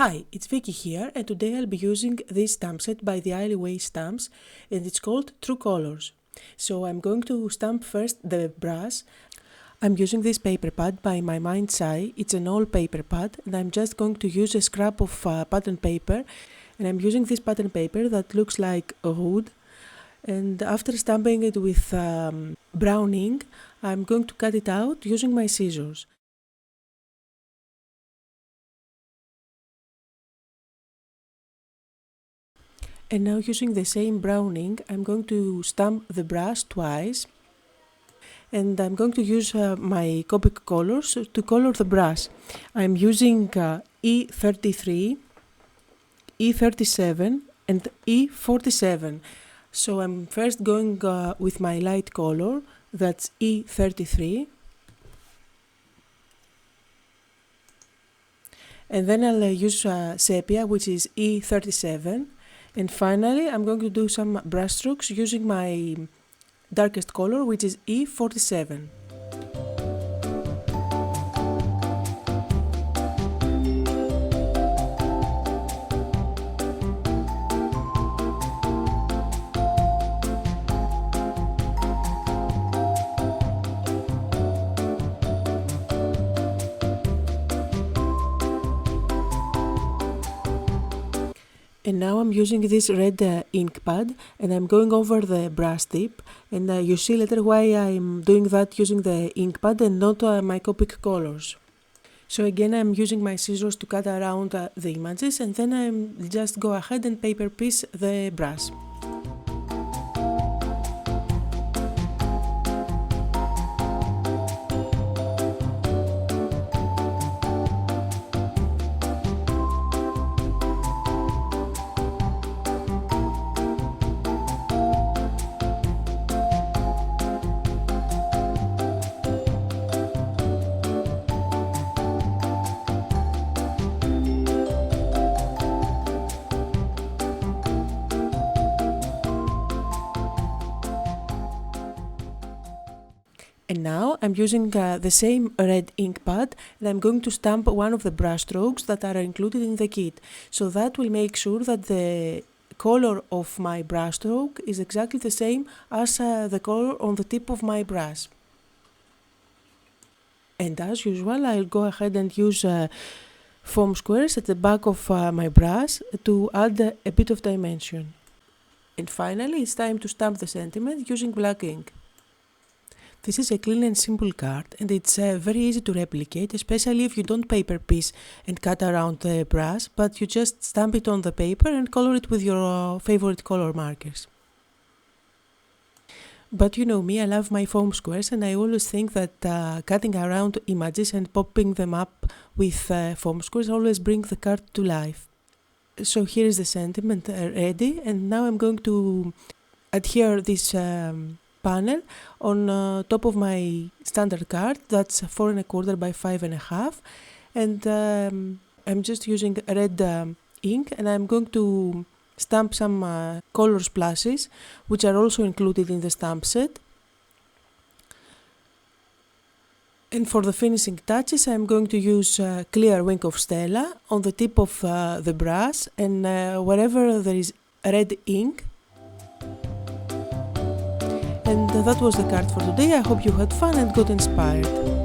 Hi, it's Vicky here, and today I'll be using this stamp set by the Alleyway Stamps, and it's called True Colors. So I'm going to stamp first the brush. I'm using this paper pad by My Mind's Eye. It's an all paper pad, and I'm just going to use a scrap of pattern paper, and I'm using this pattern paper that looks like a wood. And after stamping it with brown ink, I'm going to cut it out using my scissors. And now using the same brown ink, I'm going to stamp the brush twice. And I'm going to use my Copic colors to color the brush. I'm using E33, E37 and E47. So I'm first going with my light color, that's E33. And then I'll use sepia, which is E37. And finally, I'm going to do some brush strokes using my darkest color, which is E47. And now I'm using this red ink pad, and I'm going over the brush tip, and you see later why I'm doing that using the ink pad and not my Copic colors. So again, I'm using my scissors to cut around the images, and then I'm just go ahead and paper piece the brush. And now I'm using the same red ink pad, and I'm going to stamp one of the brush strokes that are included in the kit. So that will make sure that the color of my brush stroke is exactly the same as the color on the tip of my brush. And as usual, I'll go ahead and use foam squares at the back of my brush to add a bit of dimension. And finally, it's time to stamp the sentiment using black ink. This is a clean and simple card, and it's very easy to replicate, especially if you don't paper piece and cut around the brush, but you just stamp it on the paper and color it with your favorite color markers. But you know me, I love my foam squares, and I always think that cutting around images and popping them up with foam squares always bring the card to life. So here is the sentiment ready, and now I'm going to adhere this panel on top of my standard card, that's 4 1/4 by 5 1/2, and I'm just using red ink, and I'm going to stamp some color splashes which are also included in the stamp set. And for the finishing touches, I'm going to use clear Wink of Stella on the tip of the brush and wherever there is red ink. And that was the card for today. I hope you had fun and got inspired.